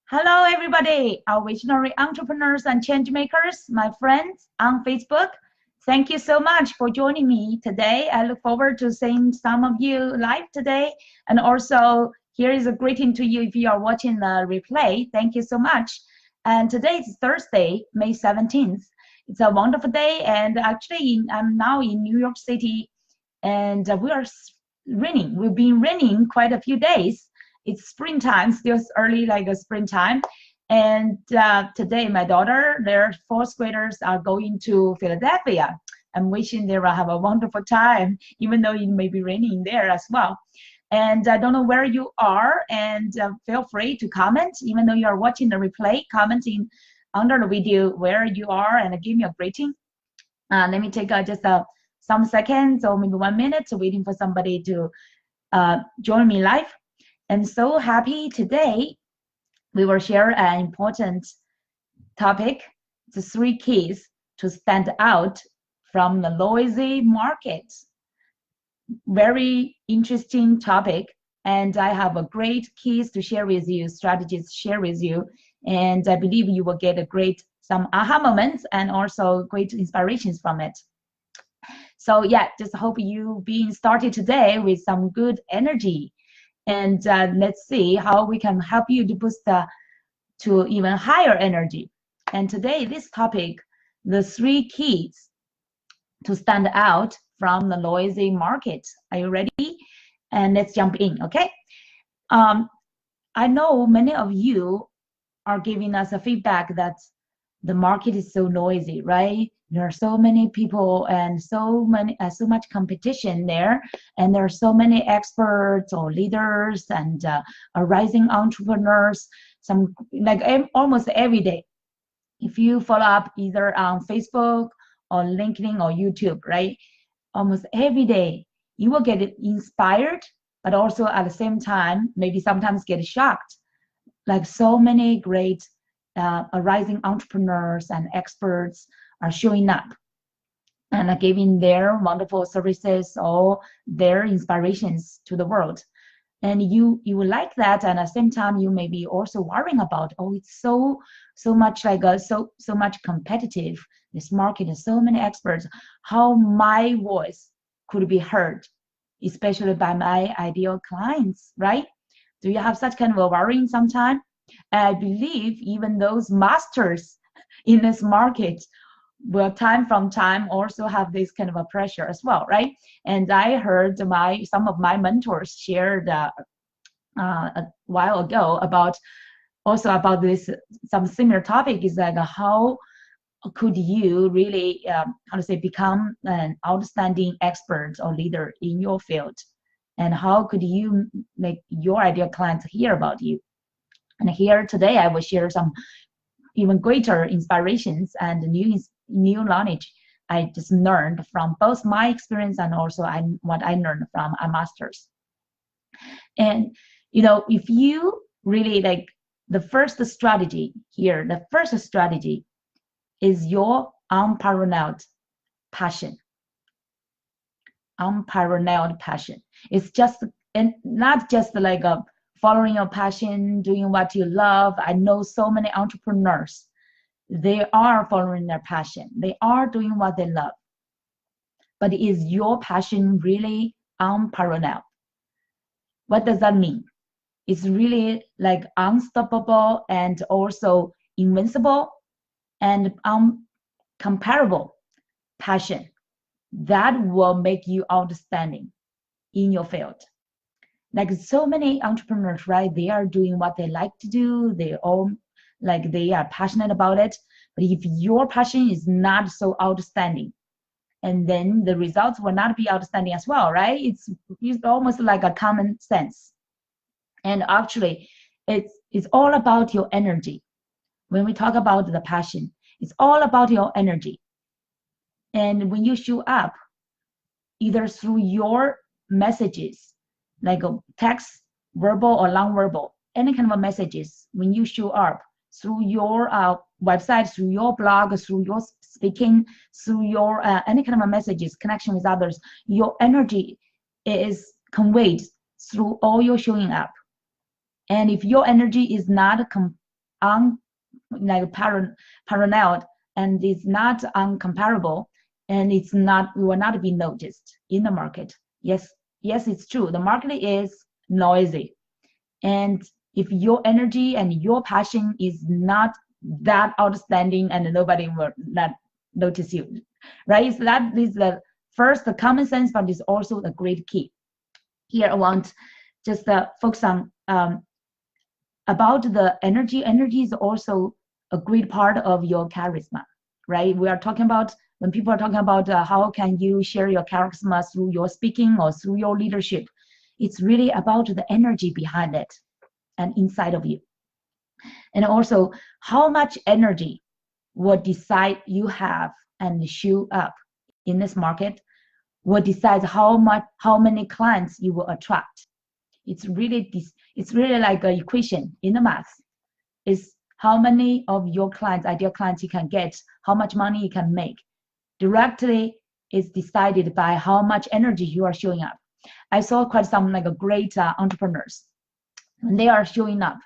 Hello, everybody, our visionary entrepreneurs and change makers, my friends on Facebook. Thank you so much for joining me today. I look forward to seeing some of you live today. And also, here is a greeting to you if you are watching the replay. Thank you so much. And today is Thursday, May 17th. It's a wonderful day. And actually, I'm now in New York City, and we are raining. We've been raining quite a few days. It's springtime, still early, like a springtime. And today, my daughter, their fourth graders are going to Philadelphia. I'm wishing they will have a wonderful time, even though it may be raining there as well. And I don't know where you are, and feel free to comment, even though you are watching the replay, commenting under the video where you are and give me a greeting. Let me take just some seconds or maybe 1 minute waiting for somebody to join me live. And so happy today we will share an important topic, the 3 keys to stand out from the noisy market. Very interesting topic, and I have a great keys to share with you, strategies to share with you, and I believe you will get a great some aha moments and also great inspirations from it. So yeah, just hope you being started today with some good energy. And let's see how we can help you to boost to even higher energy. And today, this topic, the 3 keys to stand out from the noisy market. Are you ready? And let's jump in, okay? I know many of you are giving us a feedback that the market is so noisy, right? There are so many people and so much competition there, and there are so many experts or leaders and rising entrepreneurs. Some like almost every day, if you follow up either on Facebook or LinkedIn or YouTube, right? Almost every day you will get inspired, but also at the same time maybe sometimes get shocked. Like so many great rising entrepreneurs and experts are showing up and are giving their wonderful services or their inspirations to the world. And you will like that, and at the same time you may be also worrying about, oh, it's so much like so much competitive, this market is so many experts, how my voice could be heard, especially by my ideal clients, right? Do you have such kind of a worrying sometimes? I believe even those masters in this market will time from time also have this kind of a pressure as well, right? And I heard some of my mentors shared a while ago about this, some similar topic is like how could you really how to say become an outstanding expert or leader in your field, and how could you make your ideal clients hear about you. And here today I will share some even greater inspirations and new knowledge I just learned from both my experience and also what I learned from our masters. And if you really like the first strategy here, the first strategy is your unparalleled passion. Unparalleled passion. It's just, and not just like a following your passion, doing what you love. I know so many entrepreneurs, they are following their passion. They are doing what they love. But is your passion really unparalleled? What does that mean? It's really like unstoppable and also invincible and uncomparable passion that will make you outstanding in your field. Like so many entrepreneurs, right? They are doing what they like to do. They are passionate about it. But if your passion is not so outstanding, and then the results will not be outstanding as well, right? It's almost like a common sense. And actually, it's all about your energy. When we talk about the passion, it's all about your energy. And when you show up, either through your messages, like a text, verbal or non-verbal, any kind of messages, when you show up through your website, through your blog, through your speaking, through your any kind of messages, connection with others, your energy is conveyed through all your showing up. And if your energy is not paralleled, and it's not uncomparable, and it will not be noticed in the market. Yes, it's true. The market is noisy, and if your energy and your passion is not that outstanding, and nobody will not notice you, right? So that is the first, the common sense, but is also a great key. Here I want just focus on about the energy. Energy is also a great part of your charisma, right? We are talking about, when people are talking about how can you share your charisma through your speaking or through your leadership, it's really about the energy behind it and inside of you. And also how much energy will decide you have and show up in this market, will decide how many clients you will attract. It's really like an equation in the math. Is how many of your clients, ideal clients, you can get, how much money you can make. Directly is decided by how much energy you are showing up. I saw quite some like a great entrepreneurs. When they are showing up,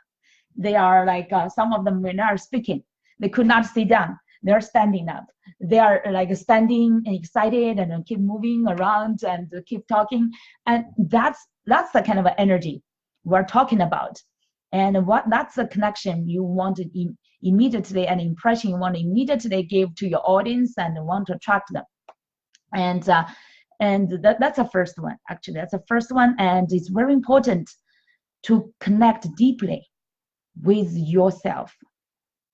they are like some of them, when they are speaking, they could not sit down. They're standing up. They are like standing and excited and keep moving around and keep talking. And that's the kind of energy we're talking about. And that's the connection you want to immediately, an impression you want to immediately give to your audience and want to attract them. And that's the first one. Actually, that's the first one. And it's very important to connect deeply with yourself.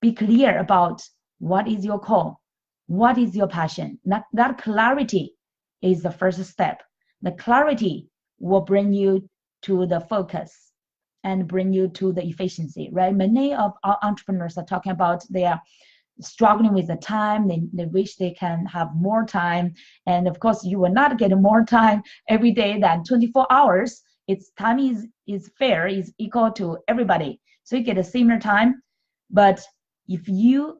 Be clear about what is your call, what is your passion. That clarity is the first step. The clarity will bring you to the focus and bring you to the efficiency, right? Many of our entrepreneurs are talking about they are struggling with the time. They wish they can have more time. And of course, you will not get more time every day than 24 hours. Its time is fair, is equal to everybody. So you get a similar time. But if you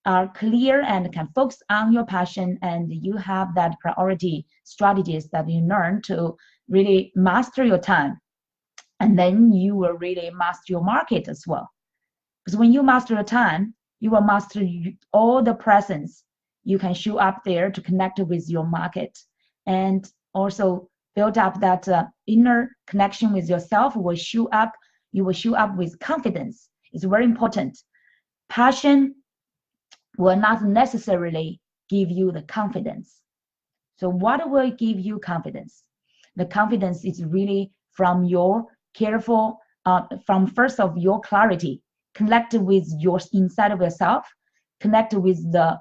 are clear and can focus on your passion, and you have that priority strategies that you learn to really master your time, and then you will really master your market as well. Because when you master your time, you will master all the presence. You can show up there to connect with your market, and also build up that inner connection with yourself. Will show up. You will show up with confidence. It's very important. Passion will not necessarily give you the confidence. So what will give you confidence? The confidence is really from your careful, from first of your clarity, connect with your inside of yourself, connect with the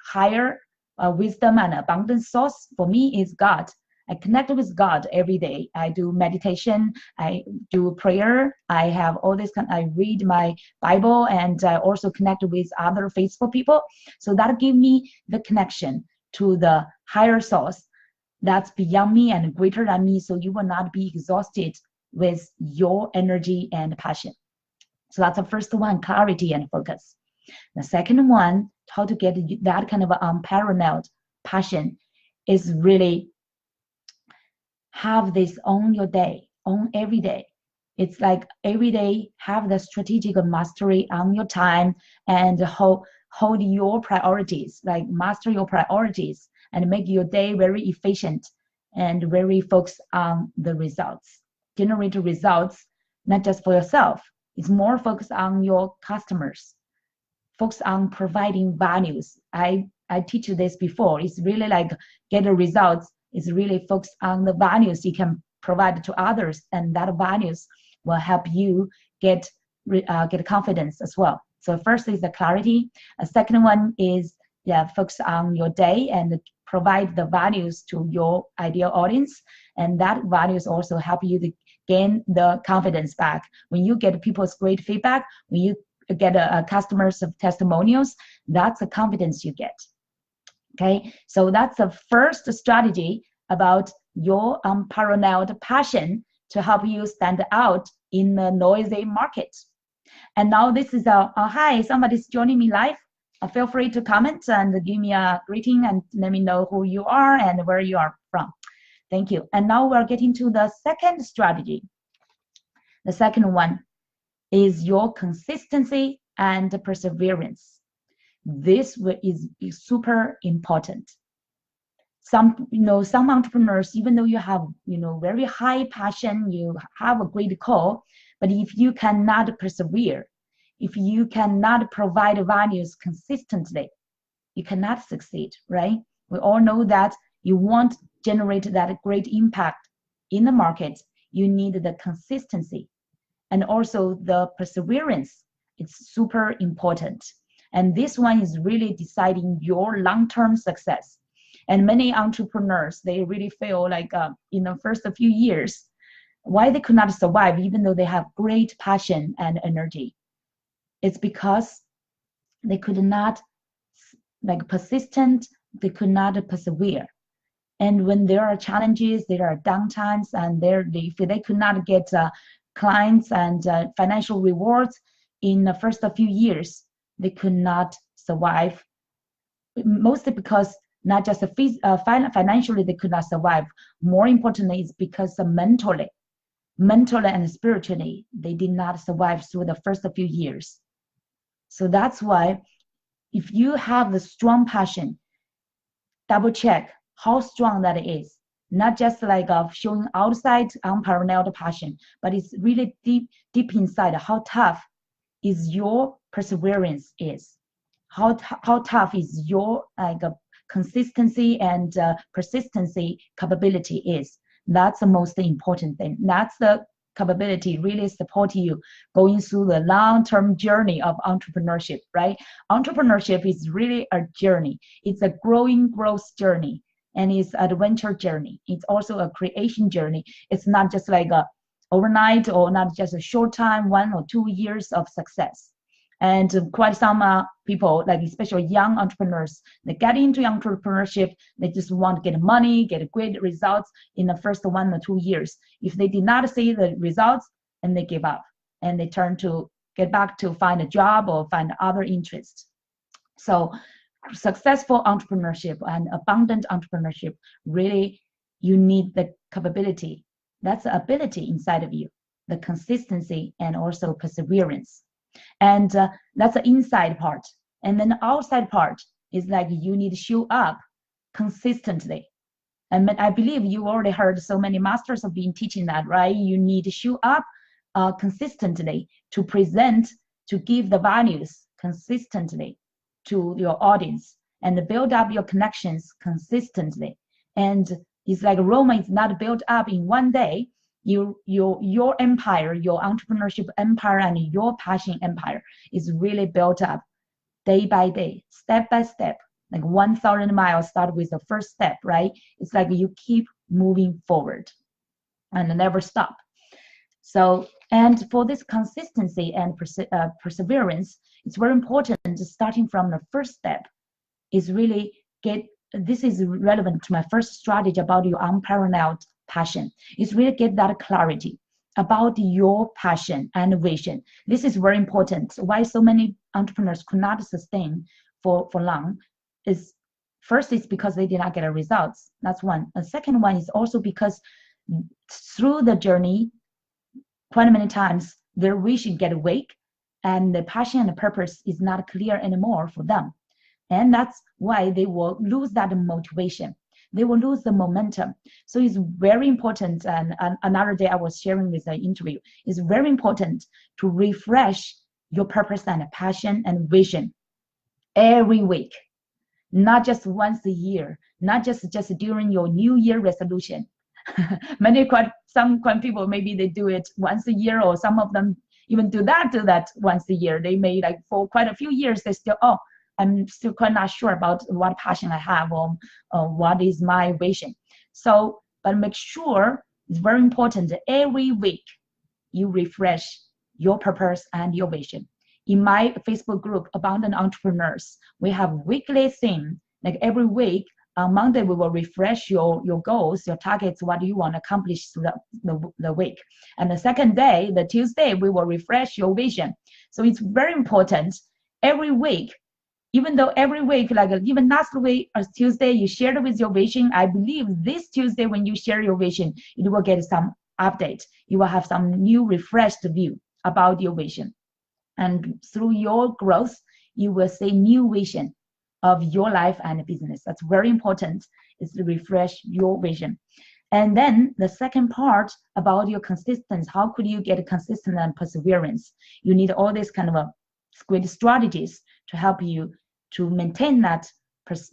higher wisdom and abundance source. For me, is God. I connect with God every day. I do meditation, I do prayer, I have all this I read my Bible, and I also connect with other faithful people. So that gives me the connection to the higher source that's beyond me and greater than me. So you will not be exhausted with your energy and passion. So that's the first one, clarity and focus. The second one, how to get that kind of unparalleled passion, is really have this on your day, on every day. It's like every day have the strategic mastery on your time, and hold your priorities, like master your priorities and make your day very efficient and very focused on the results. Generate results, not just for yourself. It's more focused on your customers. Focus on providing values. I teach you this before. It's really like get the results. It's really focused on the values you can provide to others, and that values will help you get confidence as well. So first is the clarity. A second one is focus on your day and provide the values to your ideal audience, and that values also help you to gain the confidence back. When you get people's great feedback, when you get customers of testimonials, that's the confidence you get. Okay, so that's the first strategy about your unparalleled passion to help you stand out in the noisy market. And now this is hi, somebody's joining me live. Feel free to comment and give me a greeting and let me know who you are and where you are from. Thank you. And now we're getting to the second strategy. The second one is your consistency and perseverance. This is super important. Some entrepreneurs, even though you have very high passion, you have a great call, but if you cannot persevere, if you cannot provide values consistently, you cannot succeed, right? We all know that you want to generate that great impact in the market. You need the consistency and also the perseverance. It's super important. And this one is really deciding your long-term success. And many entrepreneurs, they really feel like in the first few years, why they could not survive even though they have great passion and energy. It's because they could not persistent, they could not persevere. And when there are challenges, there are downtimes, and if they could not get clients and financial rewards in the first few years, they could not survive. Mostly because not just financially they could not survive. More importantly, it's because mentally and spiritually, they did not survive through the first few years. So that's why if you have the strong passion, double check how strong that is. Not just showing outside unparalleled passion, but it's really deep inside how tough is your perseverance is. How tough is your consistency and persistency capability is. That's the most important thing. That's the capability really support you going through the long-term journey of entrepreneurship, right? Entrepreneurship is really a journey. It's a growth journey, and it's an adventure journey. It's also a creation journey. It's not just like a overnight or not just a short time, 1 or 2 years of success. And quite some people, like especially young entrepreneurs, they get into entrepreneurship, they just want to get money, get great results in the first 1 or 2 years. If they did not see the results, and they give up, and they turn to get back to find a job or find other interests. So successful entrepreneurship and abundant entrepreneurship, really, you need the capability. That's the ability inside of you, the consistency and also perseverance. And that's the inside part. And then the outside part is like you need to show up consistently. And I believe you already heard so many masters have been teaching that, right? You need to show up consistently to present, to give the values consistently to your audience, and build up your connections consistently. And it's like Rome is not built up in one day. Your empire, your entrepreneurship empire, and your passion empire is really built up day by day, step by step. Like 1,000 miles start with the first step, right? It's like you keep moving forward and never stop. So, and for this consistency and perseverance, it's very important, starting from the first step, is really this is relevant to my first strategy about your unparalleled passion, is really get that clarity about your passion and vision. This is very important. Why so many entrepreneurs could not sustain for long is, first, it's because they did not get results. That's one. The second one is also because through the journey, quite many times their vision get weak, and the passion and the purpose is not clear anymore for them. And that's why they will lose that motivation. They will lose the momentum. So it's very important, and another day I was sharing with an interview, it's very important to refresh your purpose and passion and vision every week, not just once a year, not just during your New Year resolution. Some people, maybe they do it once a year, or some of them even do that once a year. They may, like, for quite a few years, they still, I'm still quite not sure about what passion I have, or what is my vision. So, but make sure, it's very important that every week you refresh your purpose and your vision. In my Facebook group, Abundant Entrepreneurs, we have weekly theme. Like every week, on Monday, we will refresh your goals, your targets, what do you want to accomplish through the week. And the second day, the Tuesday, we will refresh your vision. So it's very important every week. Even though every week, like even last week or Tuesday, you shared with your vision, I believe this Tuesday when you share your vision, it will get some update. You will have some new refreshed view about your vision. And through your growth, you will see new vision of your life and business. That's very important, is to refresh your vision. And then the second part about your consistency, how could you get consistent and perseverance? You need all these kind of great strategies to help you to maintain that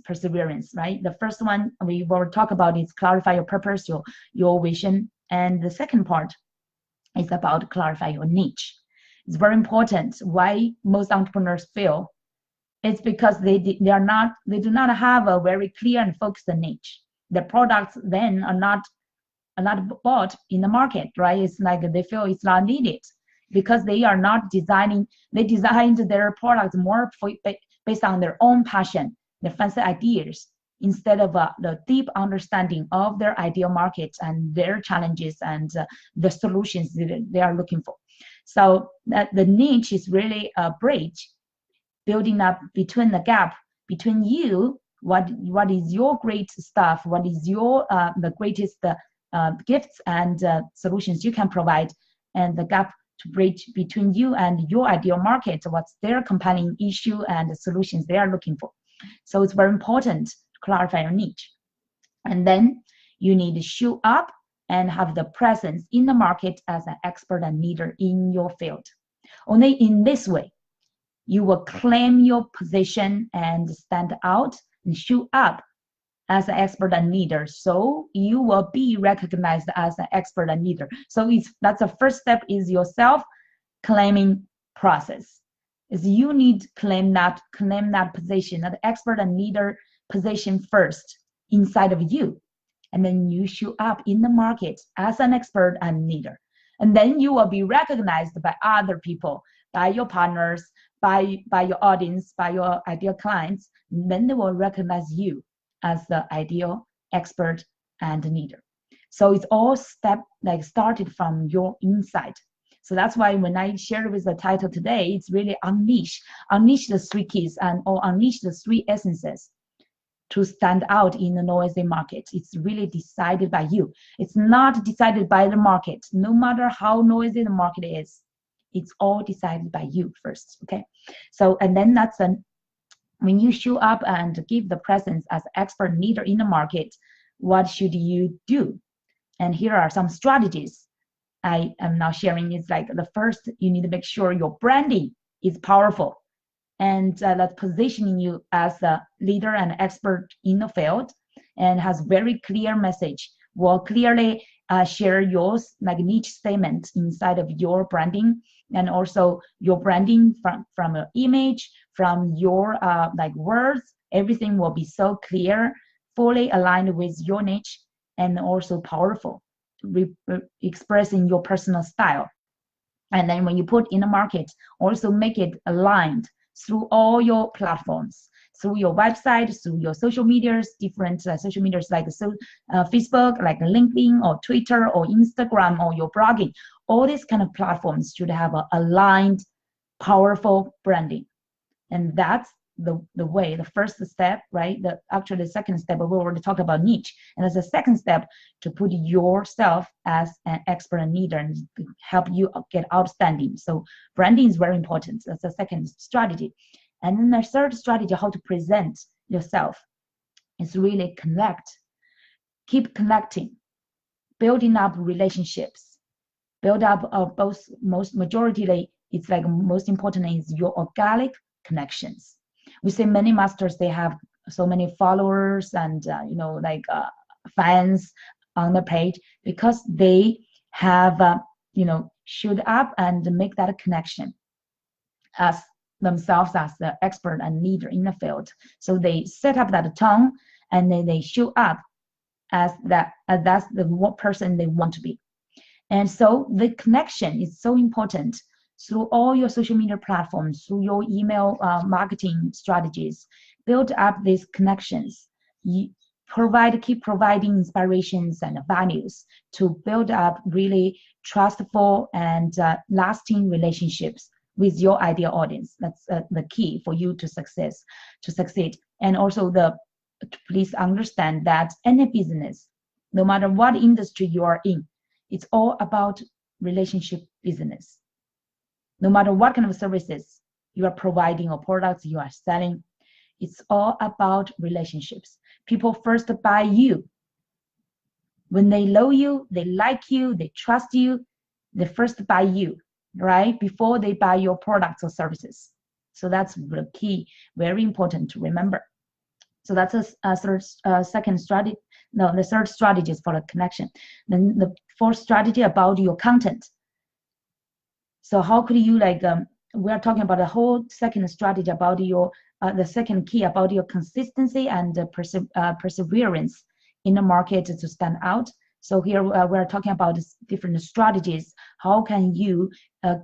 perseverance, right? The first one we will talk about is clarify your purpose, your vision. And the second part is about clarify your niche. It's very important. Why most entrepreneurs fail? It's because they do not have a very clear and focused niche. The products then are not bought in the market, right? It's like they feel it's not needed because they are not designing. They designed their products more based on their own passion, their fancy ideas, instead of the deep understanding of their ideal markets and their challenges and the solutions that they are looking for. So that the niche is really a bridge building up between the gap between you, what is your great stuff, what is your the greatest gifts and solutions you can provide, and the gap to bridge between you and your ideal market, what's their compelling issue and the solutions they are looking for. So it's very important to clarify your niche. And then you need to show up and have the presence in the market as an expert and leader in your field. Only in this way, you will claim your position and stand out and show up as an expert and leader. So you will be recognized as an expert and leader. So that's the first step, is your self-claiming process. Is you need to claim that position, that expert and leader position first inside of you. And then you show up in the market as an expert and leader. And then you will be recognized by other people, by your partners, by your audience, by your ideal clients. And then they will recognize you as the ideal expert and leader. So it's all started from your inside. So that's why when I shared with the title today, it's really unleash the three keys or unleash the three essences to stand out in the noisy market. It's really decided by you. It's not decided by the market. No matter how noisy the market is, it's all decided by you first, okay? So, and then when you show up and give the presence as expert leader in the market, what should you do? And here are some strategies I am now sharing. Is like the first, you need to make sure your branding is powerful and that's positioning you as a leader and expert in the field and has very clear message. Will clearly share your niche statement inside of your branding, and also your branding from your image, from your words. Everything will be so clear, fully aligned with your niche, and also powerful, expressing your personal style. And then when you put in the market, also make it aligned through all your platforms, through your website, through your social medias, different social medias like Facebook, like LinkedIn or Twitter or Instagram or your blogging. All these kind of platforms should have an aligned, powerful branding. And that's the way, the first step, right? Actually, the second step, we already talked about niche. And as a second step, to put yourself as an expert and leader and help you get outstanding. So branding is very important. That's the second strategy. And then the third strategy, how to present yourself, is really connect. Keep connecting, building up relationships, build up majority, it's like most important is your organic connections. We see many masters, they have so many followers and fans on the page because they have showed up and make that connection as themselves as the expert and leader in the field. So they set up that tone and then they show up as that's the person they want to be. And so the connection is so important through all your social media platforms, through your email marketing strategies. Build up these connections. Keep providing inspirations and values to build up really trustful and lasting relationships with your ideal audience. That's the key for you to succeed. And also please understand that any business, no matter what industry you are in, it's all about relationship business. no matter what kind of services you are providing or products you are selling, it's all about relationships. People first buy you. When they know you, they like you, they trust you, they first buy you, right? Before they buy your products or services. So that's the key, very important to remember. So that's a second strategy. No, the third strategy is for the connection. Then the fourth strategy about your content. So how could you we are talking about the whole second strategy about your, the second key about your consistency and perseverance in the market to stand out. So here we're talking about different strategies. How can you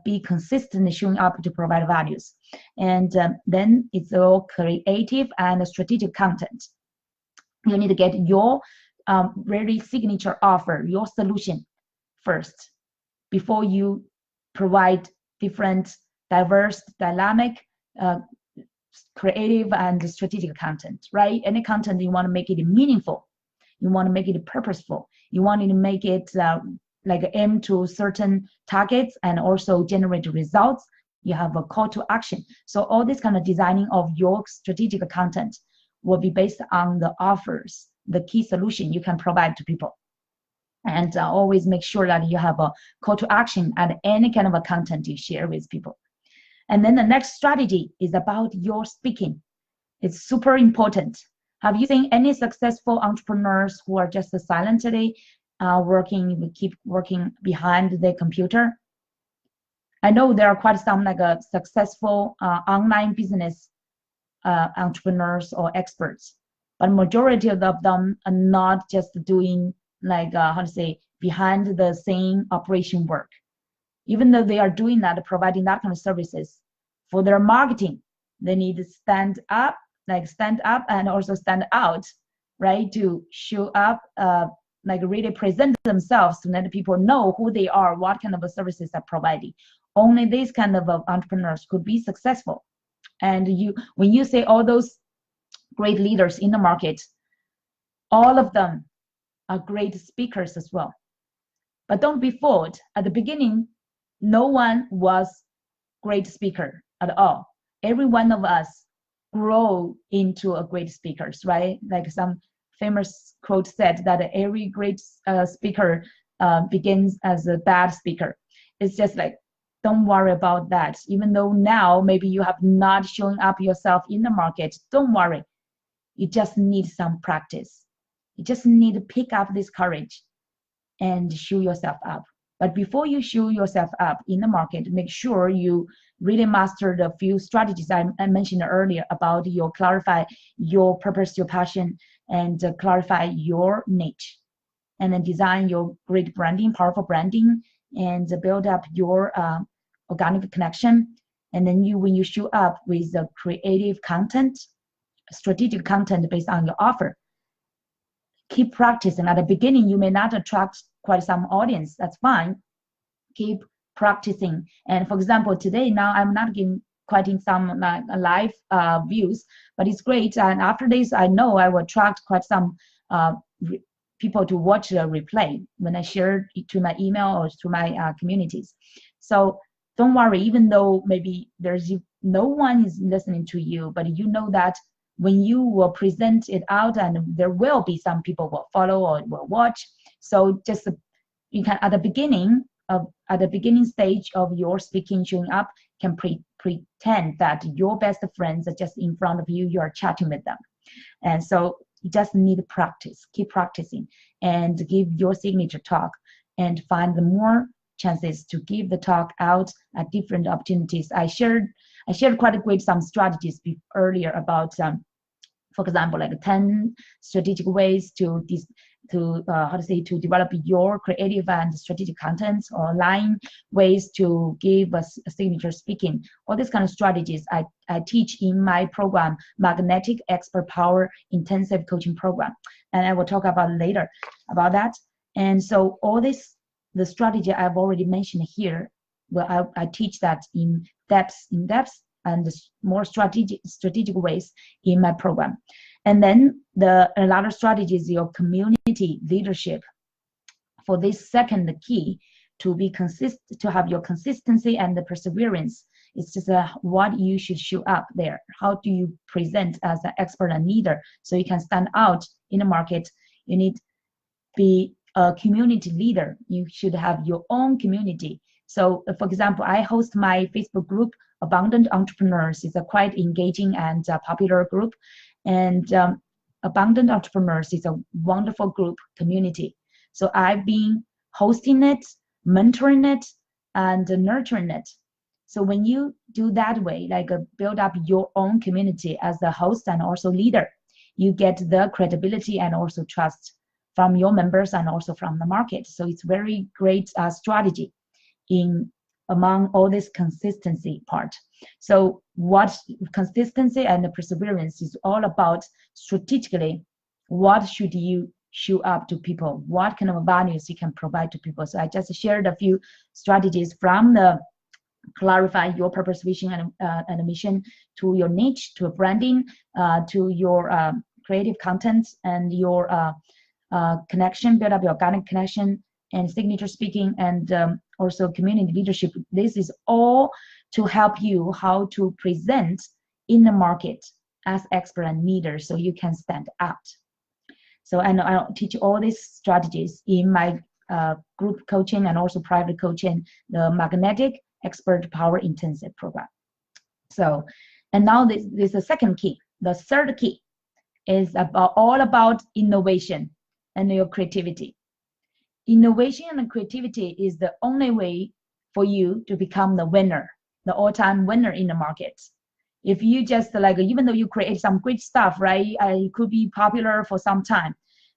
be consistent showing up to provide values? And then it's all creative and strategic content. You need to get your very signature offer, your solution first, before you provide different, diverse, dynamic, creative, and strategic content, right? Any content, you want to make it meaningful. You want to make it purposeful. You want to make it aim to certain targets and also generate results. You have a call to action. So all this kind of designing of your strategic content will be based on the offers, the key solution you can provide to people. And always make sure that you have a call to action at any kind of a content you share with people. And then the next strategy is about your speaking. It's super important. Have you seen any successful entrepreneurs who are just silently keep working behind the computer? I know there are quite some successful online business entrepreneurs or experts, but majority of them are not just doing behind the scene operation work. Even though they are doing that, providing that kind of services for their marketing, they need to stand up and also stand out, right? To show up, really present themselves to let people know who they are, what kind of services they're providing. Only these kind of entrepreneurs could be successful. And when you say all those great leaders in the market, all of them are great speakers as well. But don't be fooled. At the beginning, no one was great speaker at all. Every one of us grow into a great speakers, right? Like some famous quote said that every great speaker begins as a bad speaker. It's just don't worry about that. Even though now maybe you have not shown up yourself in the market, don't worry. You just need some practice. You just need to pick up this courage and show yourself up. But before you show yourself up in the market, make sure you really master the few strategies I mentioned earlier about clarify your purpose, your passion, and clarify your niche. And then design your great branding, powerful branding, and build up your organic connection. And then when you show up with the creative content, strategic content based on your offer, keep practicing. At the beginning, you may not attract quite some audience. That's fine. Keep practicing. And for example, today now I'm not getting some live views, but it's great. And after this, I know I will attract quite some people to watch the replay when I share it to my email or to my communities. So don't worry, even though maybe no one is listening to you, but you know that when you will present it out, and there will be some people will follow or will watch. So just you can at the beginning stage of your speaking, showing up, can pretend that your best friends are just in front of you. You are chatting with them, and so you just need practice. Keep practicing and give your signature talk, and find the more chances to give the talk out at different opportunities. I shared quite some strategies earlier about, for example, 10 strategic ways to develop your creative and strategic content, or 9 ways to give a signature speaking. All these kind of strategies I teach in my program, Magnetic Expert Power Intensive Coaching Program, and I will talk about later about that. And so all this, the strategy I've already mentioned here, well, I teach that in depth, and more strategic ways in my program. And then another strategy is your community leadership. For this second key, to be consistent, to have your consistency and the perseverance. It's just what you should show up there. How do you present as an expert and leader so you can stand out in the market? You need to be a community leader. You should have your own community. So, for example, I host my Facebook group, Abundant Entrepreneurs. It's a quite engaging and popular group. And Abundant Entrepreneurs is a wonderful group community. So I've been hosting it, mentoring it, and nurturing it. So when you do that way, like build up your own community as the host and also leader, you get the credibility and also trust from your members and also from the market. So it's very great strategy in among all this consistency part. So what consistency and perseverance is all about strategically, what should you show up to people? What kind of values you can provide to people? So I just shared a few strategies from the clarify your purpose, vision, and mission, to your niche, to branding, to your creative content and your connection, build up your organic connection and signature speaking, and also community leadership. This is all to help you how to present in the market as expert and leader so you can stand out. So, and I'll teach all these strategies in my group coaching and also private coaching, the Magnetic Expert Power Intensive program. So, and now this is the second key. The third key is all about innovation and your creativity. Innovation and creativity is the only way for you to become the winner, the all-time winner in the market. If you just like, even though you create some great stuff, right, it could be popular for some time,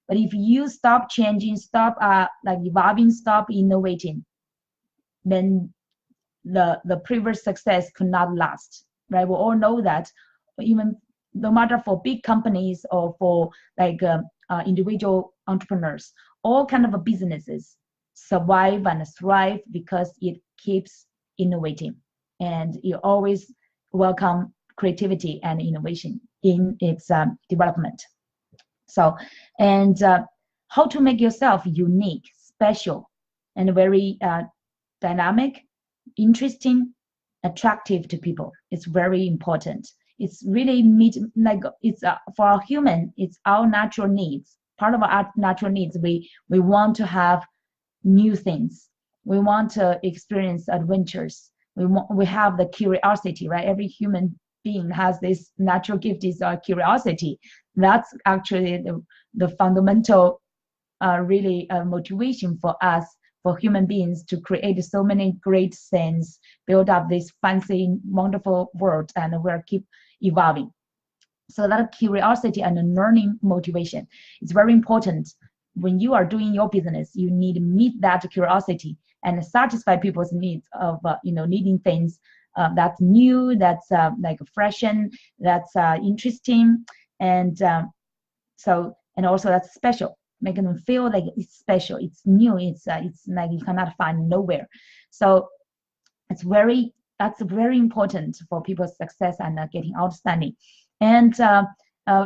but if you stop changing, stop like evolving, stop innovating, then the previous success could not last, right? We all know that. Even no matter for big companies or for like individual entrepreneurs, all kind of businesses survive and thrive because it keeps innovating, and you always welcome creativity and innovation in its development. So, and how to make yourself unique, special, and very dynamic, interesting, attractive to people. It's very important. It's really it's for our human, it's our natural needs. Part of our natural needs, we want to have new things. We want to experience adventures. We have the curiosity, right? Every human being has this natural gift is curiosity. That's actually the fundamental really motivation for us, for human beings, to create so many great things, build up this fancy, wonderful world, and we'll keep evolving. So that curiosity and learning motivation is very important. When you are doing your business, you need to meet that curiosity and satisfy people's needs of needing things that's new, that's like fresh, and that's interesting, and so, and also that's special, making them feel like it's special, it's new, it's like you cannot find nowhere. So that's very important for people's success and getting outstanding. And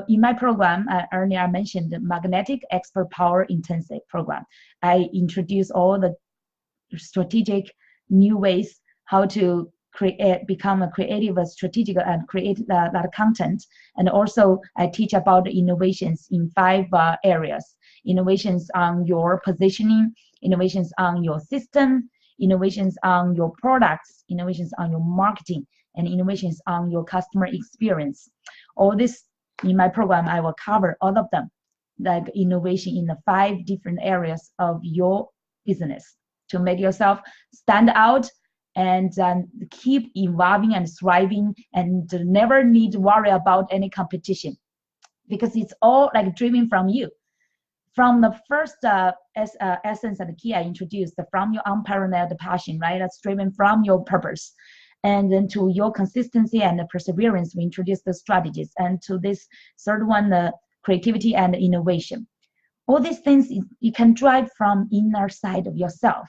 in my program, earlier I mentioned the Magnetic Expert Power Intensive program. I introduce all the strategic new ways how to become a creative, strategic, and create that content. And also I teach about innovations in 5 areas. Innovations on your positioning, innovations on your system, innovations on your products, innovations on your marketing, and innovations on your customer experience. All this in my program, I will cover all of them, like innovation in the 5 different areas of your business to make yourself stand out and keep evolving and thriving, and never need to worry about any competition, because it's all like driven from you. From the first essence and the key I introduced, from your unparalleled passion, right? That's driven from your purpose. And then to your consistency and the perseverance, we introduced the strategies. And to this third one, the creativity and innovation. All these things you can drive from inner side of yourself.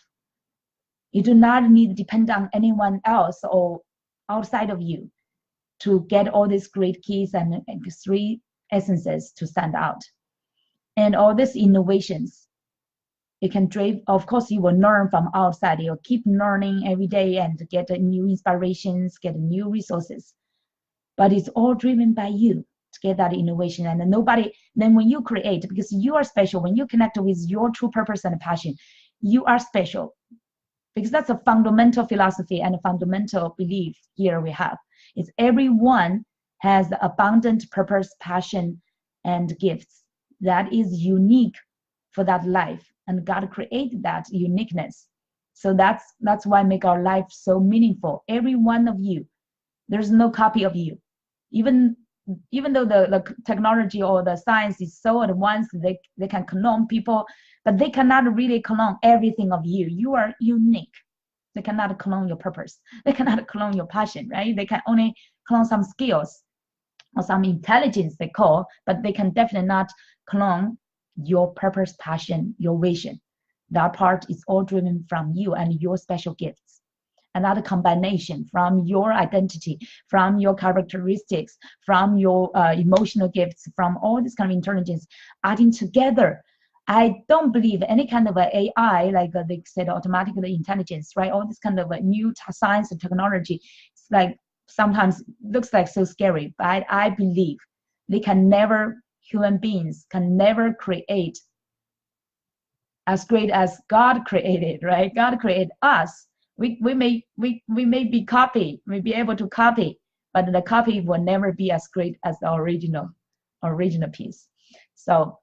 You do not need to depend on anyone else or outside of you to get all these great keys and 3 essences to stand out. And all these innovations it can drive. Of course, you will learn from outside. You'll keep learning every day and get new inspirations, get new resources. But it's all driven by you to get that innovation. And nobody, then when you create, because you are special, when you connect with your true purpose and passion, you are special. Because that's a fundamental philosophy and a fundamental belief here we have. Is everyone has abundant purpose, passion, and gifts that is unique for that life, and God created that uniqueness. So that's why make our life so meaningful. Every one of you, there's no copy of you. Even though the technology or the science is so advanced, they can clone people, but they cannot really clone everything of you. You are unique. They cannot clone your purpose. They cannot clone your passion, right? They can only clone some skills or some intelligence they call, but they can definitely not clone your purpose, passion, your vision. That part is all driven from you and your special gifts. Another combination from your identity, from your characteristics, from your emotional gifts, from all this kind of intelligence adding together. I don't believe any kind of AI, like they said, automatic intelligence, right? All this kind of new science and technology, it's like sometimes looks like so scary, but I believe they can never, human beings can never create as great as God created, right? God created us. We may be copy, we be able to copy, but the copy will never be as great as the original piece. So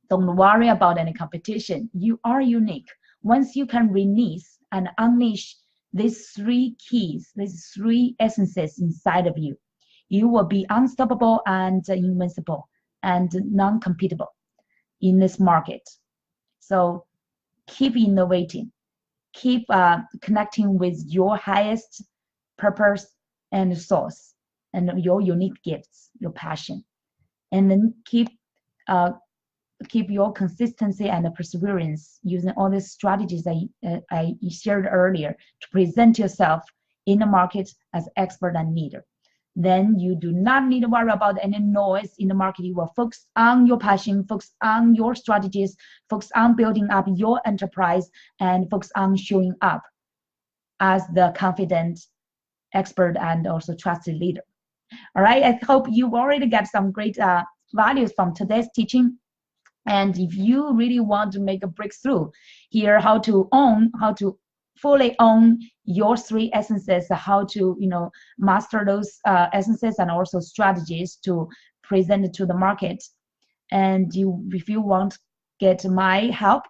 don't worry about any competition. You are unique. Once you can release and unleash these three keys, these three essences inside of you, you will be unstoppable and invincible and non-competitive in this market. So keep innovating, keep connecting with your highest purpose and source and your unique gifts, your passion, and then keep your consistency and perseverance using all these strategies I shared earlier to present yourself in the market as expert and leader. Then you do not need to worry about any noise in the market. You will focus on your passion, focus on your strategies, focus on building up your enterprise, and focus on showing up as the confident expert and also trusted leader. All right, I hope you already get some great values from today's teaching. And if you really want to make a breakthrough here, how to fully own your three essences, how to master those essences and also strategies to present it to the market. And if you want to get my help,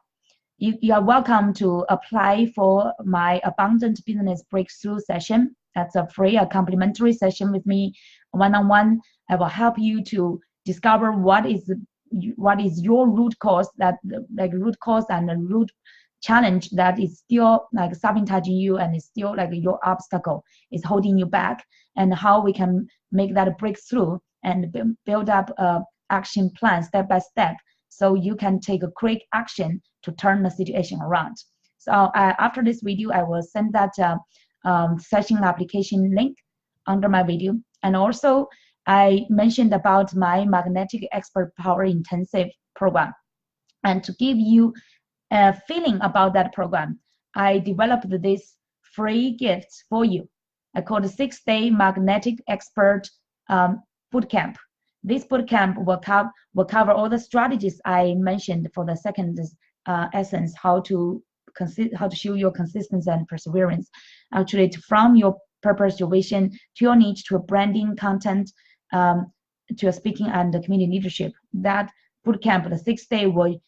you are welcome to apply for my Abundant Business Breakthrough session. That's a free, a complimentary session with me, one-on-one. I will help you to discover what is your root cause, root cause and the root challenge that is still like sabotaging you and is still like your obstacle is holding you back, and how we can make that a breakthrough and build up a action plan step by step, so you can take a quick action to turn the situation around. So after this video, I will send that session application link under my video. And also I mentioned about my Magnetic Expert Power Intensive program. And to give you a feeling about that program, I developed this free gift for you. I call it 6-day Magnetic Expert Bootcamp. This bootcamp will cover all the strategies I mentioned for the second essence, how to show your consistency and perseverance. Actually, from your purpose, your vision, to your niche, to a branding, content, to a speaking and community leadership. That bootcamp, the 6 day, will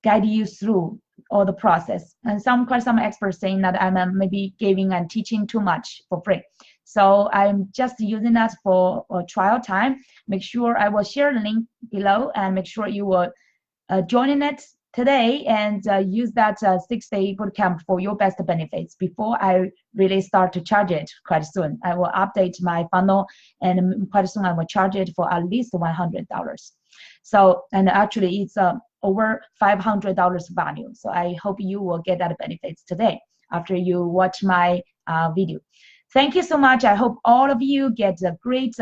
guide you through all the process. And quite some experts saying that I'm maybe giving and teaching too much for free. So I'm just using that for a trial time. Make sure I will share the link below, and make sure you will join in it today and use that 6-day bootcamp for your best benefits before I really start to charge it quite soon. I will update my funnel, and quite soon I will charge it for at least $100. So, and actually it's over $500 value. So I hope you will get that benefits today after you watch my video. Thank you so much. I hope all of you get a great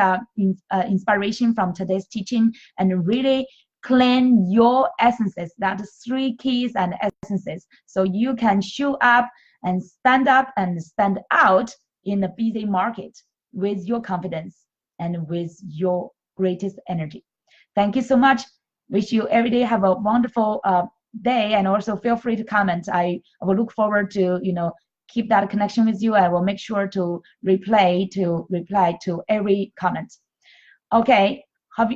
inspiration from today's teaching and really claim your essences, that 3 keys and essences, so you can show up and stand out in the busy market with your confidence and with your greatest energy. Thank you so much. Wish you every day have a wonderful day, and also feel free to comment. I will look forward to keep that connection with you. I will make sure to reply to every comment. Okay,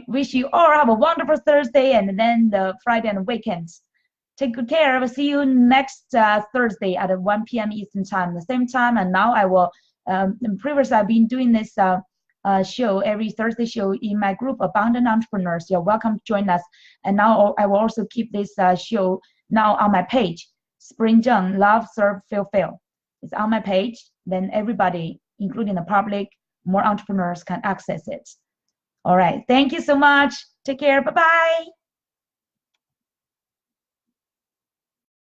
wish you all have a wonderful Thursday and then the Friday and weekend. Take good care. I will see you next Thursday at 1 p.m. Eastern time, the same time. And now I will, previously I've been doing this show, every Thursday show in my group, Abundant Entrepreneurs. You're welcome to join us. And now I will also keep this show now on my page, Spring Zheng, Love, Serve, Fulfill. It's on my page. Then everybody, including the public, more entrepreneurs can access it. All right. Thank you so much. Take care. Bye-bye.